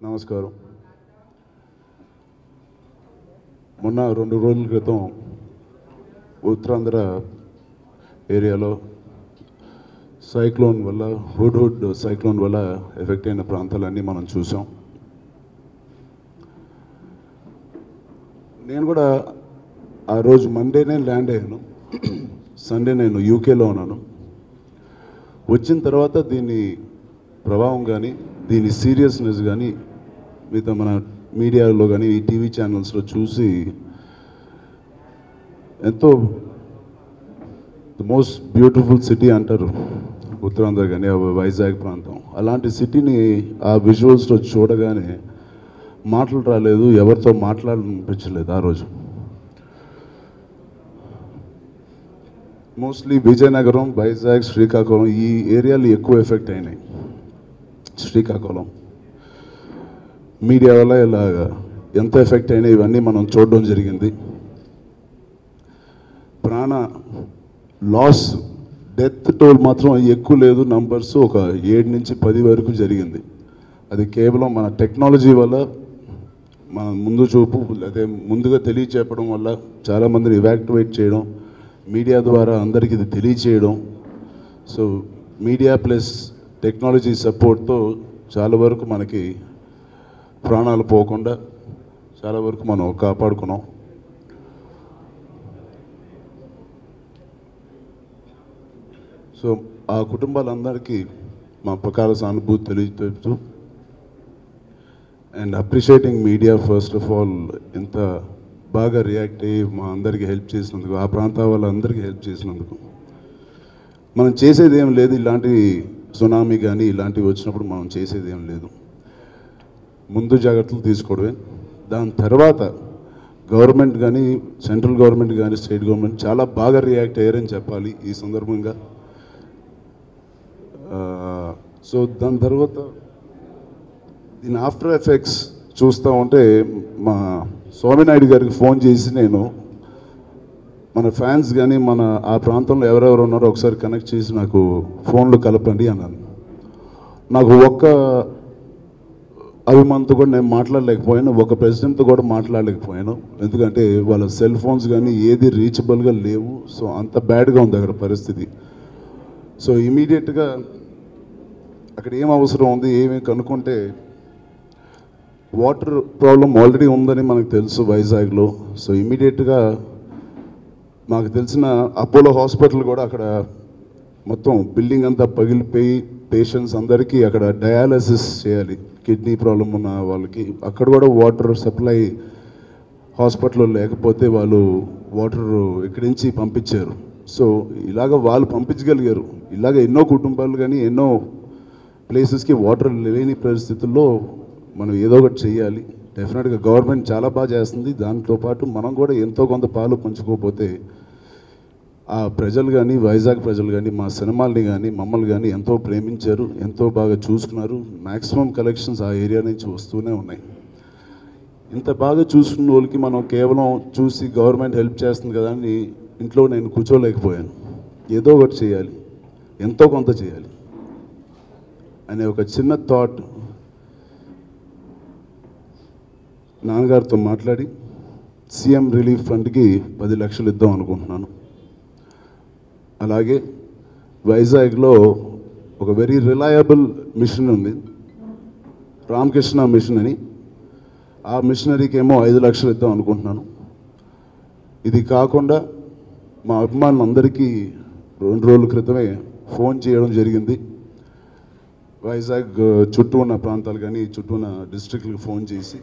నమస్కారం. మొన్న 2 రోజుల క్రితం ఉత్తరాంధ్ర ఏరియాలో సైక్లోన్ వల్ల హుడ్ సైక్లోన్ వల్ల ఎఫెక్ట్ అయిన ప్రాంతాలన్నీ మనం చూసాం. నేను కూడా ఆ రోజు మండేనే ల్యాండ్ అయ్యాను. సండే నేను యూకేలో ఉన్నాను. వచ్చిన తర్వాత దీని ప్రభావం కానీ దీని సీరియస్నెస్ కానీ మిగతా మన మీడియాలో కానీ ఈ టీవీ ఛానల్స్లో చూసి ఎంతో ద మోస్ట్ బ్యూటిఫుల్ సిటీ అంటారు ఉత్తరాంధ్ర కానీ వైజాగ్ ప్రాంతం. అలాంటి సిటీని ఆ విజువల్స్లో చూడగానే మాటలు రాలేదు, ఎవరితో మాట్లాడాలనిపించలేదు. ఆ రోజు మోస్ట్లీ విజయనగరం, వైజాగ్, శ్రీకాకుళం ఈ ఏరియాలు ఎక్కువ ఎఫెక్ట్ అయినాయి. శ్రీకాకుళం మీడియా వల్ల ఇలాగా ఎంత ఎఫెక్ట్ అయినాయి ఇవన్నీ మనం చూడడం జరిగింది. ప్రాణ లాస్, డెత్ టోల్ మాత్రం ఎక్కువ లేదు. నంబర్స్ ఒక 7 నుంచి 10 వరకు జరిగింది. అది కేవలం మన టెక్నాలజీ వల్ల, మన ముందు చూపు అదే ముందుగా తెలియచేపడం వల్ల, చాలామందిని ఇవాక్యువేట్ చేయడం, మీడియా ద్వారా అందరికీ ఇది తెలియచేయడం. సో మీడియా ప్లస్ టెక్నాలజీ సపోర్ట్తో చాలా వరకు మనకి ప్రాణాలు పోకుండా చాలా వరకు మనం కాపాడుకున్నాం. సో ఆ కుటుంబాలందరికీ మా ప్రకార సానుభూతి తెలియజేస్తూ and appreciating media first of all ఇంత బాగా రియాక్ట్ అయ్యి మా అందరికీ హెల్ప్ చేసినందుకు, ఆ ప్రాంతాల వాళ్ళందరికీ హెల్ప్ చేసినందుకు. మనం చేసేది ఏం లేదు, ఇలాంటి సునామీ కానీ ఇలాంటివి వచ్చినప్పుడు మనం చేసేది ఏం లేదు, ముందు జాగ్రత్తలు తీసుకోవడమే. దాని తర్వాత గవర్నమెంట్ కానీ, సెంట్రల్ గవర్నమెంట్ కానీ, స్టేట్ గవర్నమెంట్ చాలా బాగా రియాక్ట్ అయ్యారని చెప్పాలి ఈ సందర్భంగా. సో దాని తర్వాత దీని ఆఫ్టర్ ఎఫెక్ట్స్ చూస్తూ ఉంటే మా స్వామినాయుడు గారికి ఫోన్ చేసి నేను మన ఫ్యాన్స్ కానీ మన ఆ ప్రాంతంలో ఎవరెవరు ఉన్నారో ఒకసారి కనెక్ట్ చేసి నాకు ఫోన్లో కలపండి అన్నాను. నాకు ఒక్క అభిమానంతో కూడా నేను మాట్లాడలేకపోయాను, ఒక ప్రెసిడెంట్తో కూడా మాట్లాడలేకపోయాను. ఎందుకంటే వాళ్ళ సెల్ ఫోన్స్ కానీ ఏది రీచబుల్గా లేవు. సో అంత బ్యాడ్గా ఉంది అక్కడ పరిస్థితి. సో ఇమీడియట్గా అక్కడ ఏం అవసరం ఉంది ఏమి కనుక్కుంటే వాటర్ ప్రాబ్లం ఆల్రెడీ ఉందని మనకు తెలుసు వైజాగ్లో. సో ఇమీడియట్గా మాకు తెలిసిన అపోలో హాస్పిటల్ కూడా అక్కడ మొత్తం బిల్డింగ్ అంతా పగిలిపోయి పేషెంట్స్ అందరికీ అక్కడ డయాలసిస్ చేయాలి, కిడ్నీ ప్రాబ్లం ఉన్న వాళ్ళకి. అక్కడ కూడా వాటర్ సప్లై హాస్పిటల్లో లేకపోతే వాళ్ళు వాటర్ ఇక్కడి నుంచి పంపించారు. సో ఇలాగ వాళ్ళు పంపించగలిగారు. ఇలాగ ఎన్నో కుటుంబాలు కానీ ఎన్నో ప్లేసెస్కి వాటర్ లేని పరిస్థితుల్లో మనం ఏదో ఒకటి చేయాలి. డెఫినెట్గా గవర్నమెంట్ చాలా బాగా చేస్తుంది. దాంతోపాటు మనం కూడా ఎంతో కొంత పాలు పంచుకోకపోతే ఆ ప్రజలు కానీ, వైజాగ్ ప్రజలు కానీ మా సినిమాల్ని కానీ మమ్మల్ని కానీ ఎంతో ప్రేమించారు, ఎంతో బాగా చూసుకున్నారు. మ్యాక్సిమం కలెక్షన్స్ ఆ ఏరియా నుంచి వస్తూనే ఉన్నాయి. ఇంత బాగా చూసుకున్న వాళ్ళకి మనం కేవలం చూసి గవర్నమెంట్ హెల్ప్ చేస్తుంది కదా అని ఇంట్లో నేను కూర్చోలేకపోయాను. ఏదో ఒకటి చేయాలి, ఎంతో కొంత చేయాలి అనే ఒక చిన్న థాట్ నాన్నగారితో మాట్లాడి సీఎం రిలీఫ్ ఫండ్కి 10 లక్షలు ఇద్దాం అనుకుంటున్నాను. అలాగే వైజాగ్లో ఒక వెరీ రిలయబుల్ మిషన్ ఉంది, రామకృష్ణ మిషన్ అని. ఆ మిషనరీకి ఏమో 5 లక్షలు ఇద్దాం అనుకుంటున్నాను. ఇది కాకుండా మా అభిమానులందరికీ 2 రోజుల క్రితమే ఫోన్ చేయడం జరిగింది. వైజాగ్ చుట్టూ ఉన్న ప్రాంతాలు కానీ చుట్టూ ఉన్న డిస్ట్రిక్ట్లకు ఫోన్ చేసి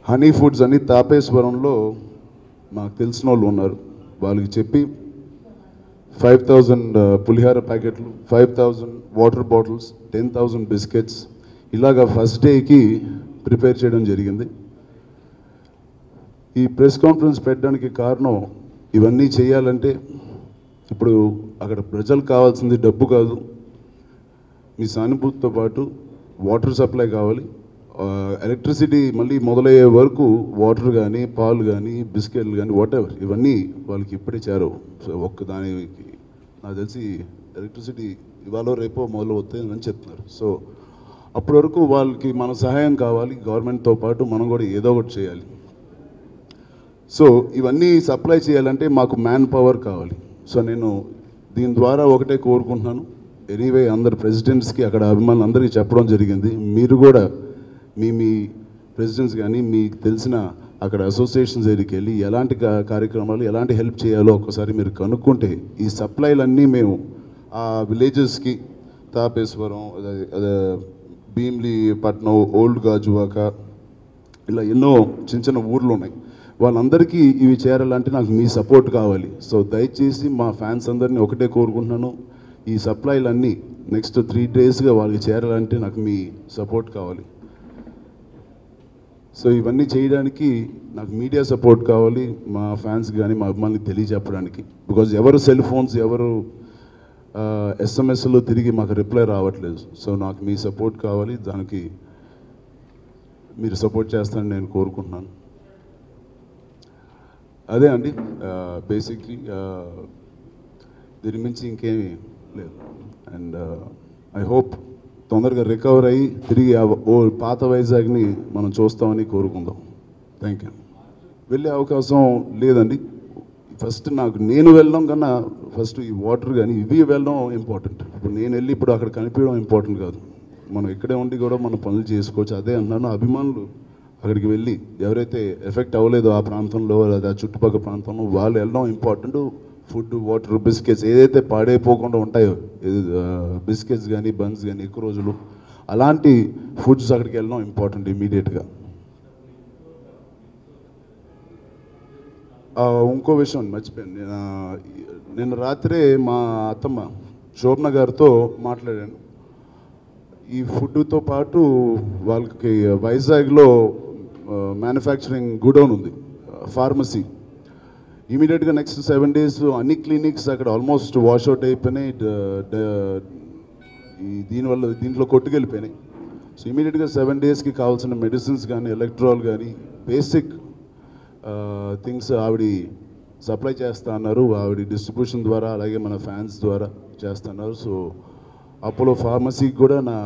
హనీ ఫుడ్స్ అని తాపేశ్వరంలో మాకు తెలిసిన వాళ్ళు ఉన్నారు, వాళ్ళకి చెప్పి 5,000 పులిహార ప్యాకెట్లు, 5,000 వాటర్ బాటిల్స్, 10,000 బిస్కెట్స్ ఇలాగా ఫస్ట్ డేకి ప్రిపేర్ చేయడం జరిగింది. ఈ ప్రెస్ కాన్ఫరెన్స్ పెట్టడానికి కారణం ఇవన్నీ చేయాలంటే ఇప్పుడు అక్కడ ప్రజలకు కావాల్సింది డబ్బు కాదు, మీ సానుభూతితో పాటు వాటర్ సప్లై కావాలి. ఎలక్ట్రిసిటీ మళ్ళీ మొదలయ్యే వరకు వాటర్ కానీ, పాలు కానీ, బిస్కెట్లు కానీ, వాటెవర్ ఇవన్నీ వాళ్ళకి ఇప్పుడే చేరవు. సో ఒక్కదానికి నాకు తెలిసి ఎలక్ట్రిసిటీ ఇవాళ రేపో మొదలు వస్తాయని చెప్తున్నారు. సో అప్పటి వరకు వాళ్ళకి మన సహాయం కావాలి, గవర్నమెంట్తో పాటు మనం కూడా ఏదో ఒకటి చేయాలి. సో ఇవన్నీ సప్లై చేయాలంటే మాకు మ్యాన్ పవర్ కావాలి. సో నేను దీని ద్వారా ఒకటే కోరుకుంటున్నాను, ఎనీవే అందరు ప్రెసిడెంట్స్కి అక్కడ అభిమానులు అందరికీ చెప్పడం జరిగింది, మీరు కూడా మీ ప్రెసిడెంట్స్ కానీ మీకు తెలిసిన అక్కడ అసోసియేషన్స్ దగ్గరికి వెళ్ళి ఎలాంటి కార్యక్రమాలు ఎలాంటి హెల్ప్ చేయాలో ఒకసారి మీరు కనుక్కుంటే ఈ సప్లైలన్నీ మేము ఆ విలేజెస్కి, తాపేశ్వరం, భీమ్లీ పట్నం, ఓల్డ్ గాజువాక, ఇలా ఎన్నో చిన్న చిన్న ఊర్లు ఉన్నాయి, వాళ్ళందరికీ ఇవి చేరాలంటే నాకు మీ సపోర్ట్ కావాలి. సో దయచేసి మా ఫ్యాన్స్ అందరినీ ఒకటే కోరుకుంటున్నాను, ఈ సప్లైలన్నీ నెక్స్ట్ 3 daysగా వాళ్ళకి చేరాలంటే నాకు మీ సపోర్ట్ కావాలి. సో ఇవన్నీ చేయడానికి నాకు మీడియా సపోర్ట్ కావాలి, మా ఫ్యాన్స్ కానీ మా అభిమానులకు తెలియజెప్పడానికి. బికాజ్ ఎవరు సెల్ ఫోన్స్, ఎవరు ఎస్ఎంఎస్లో తిరిగి మాకు రిప్లై రావట్లేదు. సో నాకు మీ సపోర్ట్ కావాలి, దానికి మీరు సపోర్ట్ చేస్తారని నేను కోరుకుంటున్నాను. అదే అండి బేసిక్లీ, దీని మించి ఇంకేమీ లేదు. అండ్ ఐ హోప్ తొందరగా రికవర్ అయ్యి తిరిగి పాత వైజాగ్ని మనం చూస్తామని కోరుకుందాం. Thank you. వెళ్ళే అవకాశం లేదండి. ఫస్ట్ నేను వెళ్ళడం కన్నా ఫస్ట్ ఈ వాటర్ కానీ ఇవి వెళ్ళడం ఇంపార్టెంట్. ఇప్పుడు నేను వెళ్ళి ఇప్పుడు అక్కడ కనిపించడం ఇంపార్టెంట్ కాదు, మనం ఇక్కడే ఉండి కూడా మనం పనులు చేసుకోవచ్చు. అదే అన్నాను, అభిమానులు అక్కడికి వెళ్ళి ఎవరైతే ఎఫెక్ట్ అవ్వలేదో ఆ ప్రాంతంలో లేదా చుట్టుపక్కల ప్రాంతంలో వాళ్ళు వెళ్ళడం ఇంపార్టెంట్. ఫుడ్, వాటర్, బిస్కెట్స్ ఏదైతే పాడైపోకుండా ఉంటాయో, బిస్కెట్స్ కానీ బన్స్ కానీ ఎక్కువ రోజులు అలాంటి ఫుడ్స్ అక్కడికి వెళ్ళడం ఇంపార్టెంట్ ఇమీడియట్గా. ఇంకో విషయం మర్చిపోయాను, నేను రాత్రే మా అత్తమ్మ శోభన గారితో మాట్లాడాను. ఈ ఫుడ్తో పాటు వాళ్ళకి వైజాగ్లో మ్యానుఫ్యాక్చరింగ్ గుడౌన్ ఉంది, ఫార్మసీ. ఇమీడియట్గా నెక్స్ట్ 7 days అన్ని క్లినిక్స్ అక్కడ ఆల్మోస్ట్ వాష్అవుట్ అయిపోయినాయి, దీంట్లో కొట్టుకెళ్ళిపోయినాయి. సో ఇమీడియట్గా 7 daysకి కావాల్సిన మెడిసిన్స్ కానీ, ఎలక్ట్రాల్ కానీ, బేసిక్ థింగ్స్ ఆవిడ సప్లై చేస్తా అన్నారు. ఆవిడ డిస్ట్రిబ్యూషన్ ద్వారా, అలాగే మన ఫ్యాన్స్ ద్వారా చేస్తున్నారు. సో అపోలో ఫార్మసీకి కూడా నా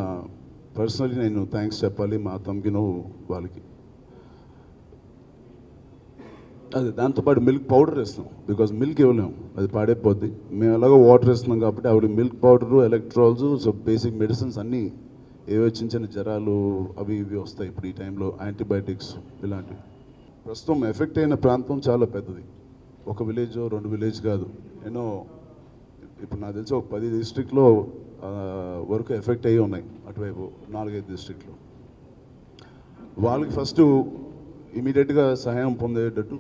పర్సనలీ నేను థ్యాంక్స్ చెప్పాలి, మా తమ్ముకిను వాళ్ళకి. అదే దాంతోపాటు మిల్క్ పౌడర్ వేస్తాం, బికాజ్ మిల్క్ ఇవ్వలేము, అది పాడైపోద్ది. మేము ఎలాగో వాటర్ వేస్తున్నాం కాబట్టి ఆవిడ milk powder, electorals, so basic medicines అన్నీ ఏవో చిన్న చిన్న జ్వరాలు అవి ఇవి వస్తాయి ఇప్పుడు ఈ టైంలో, యాంటీబయాటిక్స్ ఇలాంటివి. ప్రస్తుతం ఎఫెక్ట్ అయిన ప్రాంతం చాలా పెద్దది, ఒక విలేజ్ 2 విలేజ్ కాదు, ఎన్నో. ఇప్పుడు నాకు తెలిసి ఒక 10 districtలో వరకు ఎఫెక్ట్ అయ్యి ఉన్నాయి, అటువైపు 4-5 districtలో. వాళ్ళకి ఫస్ట్ ఇమీడియట్గా సహాయం అందేటట్టు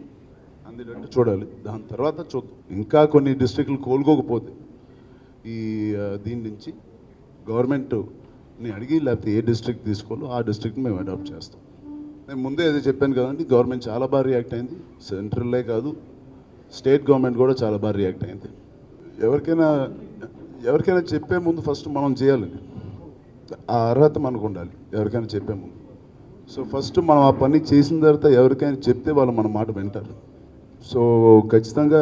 చూడాలి, దాని తర్వాత చూద్దాం. ఇంకా కొన్ని డిస్ట్రిక్ట్లు కోలుకోకపోతే దీని నుంచి గవర్నమెంట్ని అడిగి, లేకపోతే ఏ డిస్ట్రిక్ట్ తీసుకోవాలో ఆ డిస్ట్రిక్ట్ని మేము అడాప్ట్ చేస్తాం. నేను ముందే అది చెప్పాను కదండి, గవర్నమెంట్ చాలా బాగా రియాక్ట్ అయింది, సెంట్రల్లే కాదు స్టేట్ గవర్నమెంట్ కూడా చాలా బాగా రియాక్ట్ అయింది. ఎవరికైనా చెప్పే ముందు ఫస్ట్ మనం చేయాలండి, ఆ అర్హత మనకు ఉండాలి ఎవరికైనా చెప్పే ముందు. సో ఫస్ట్ మనం ఆ పని చేసిన తర్వాత ఎవరికైనా చెప్తే వాళ్ళు మన మాట వింటారు. సో ఖచ్చితంగా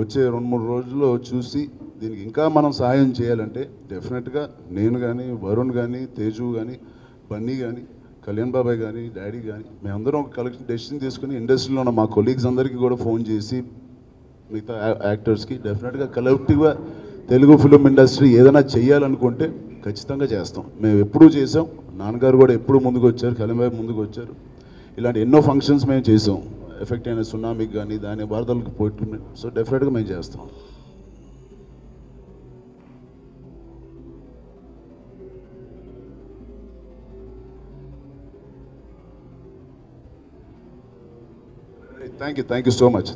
వచ్చే 2-3 రోజుల్లో చూసి దీనికి ఇంకా మనం సహాయం చేయాలంటే డెఫినెట్గా నేను కానీ, వరుణ్ కానీ, తేజు కానీ, బన్నీ కానీ, కళ్యాణ్ బాబాయ్ కానీ, డాడీ కానీ, మేమందరం ఒక కలెక్షన్ డెసిషన్ తీసుకుని ఇండస్ట్రీలో ఉన్న మా కొలీగ్స్ అందరికీ కూడా ఫోన్ చేసి, మిగతా యాక్టర్స్కి డెఫినెట్గా కలెక్టివ్గా తెలుగు ఫిలిం ఇండస్ట్రీ ఏదైనా చేయాలనుకుంటే ఖచ్చితంగా చేస్తాం. మేము ఎప్పుడూ చేసాం, నాన్నగారు కూడా ఎప్పుడు ముందుకు వచ్చారు, కళ్యాణ్ బాబాయ్ ముందుకు వచ్చారు. ఇలాంటి ఎన్నో ఫంక్షన్స్ మేము చేసాం, ఎఫెక్ట్ అయిన సునామీకి కానీ దాని వరదలకు పోతున్నాయి. సో డెఫినెట్గా మేము చేస్తాం. Thank you so much.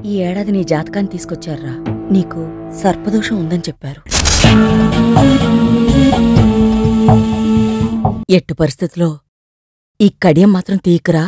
ఈ ఏడాది నీ జాతకాన్ని తీసుకొచ్చారా, నీకు సర్పదోషం ఉందని చెప్పారు. ఎట్టు పరిస్థితిలో ఈ కడియం మాత్రం తీయకురా.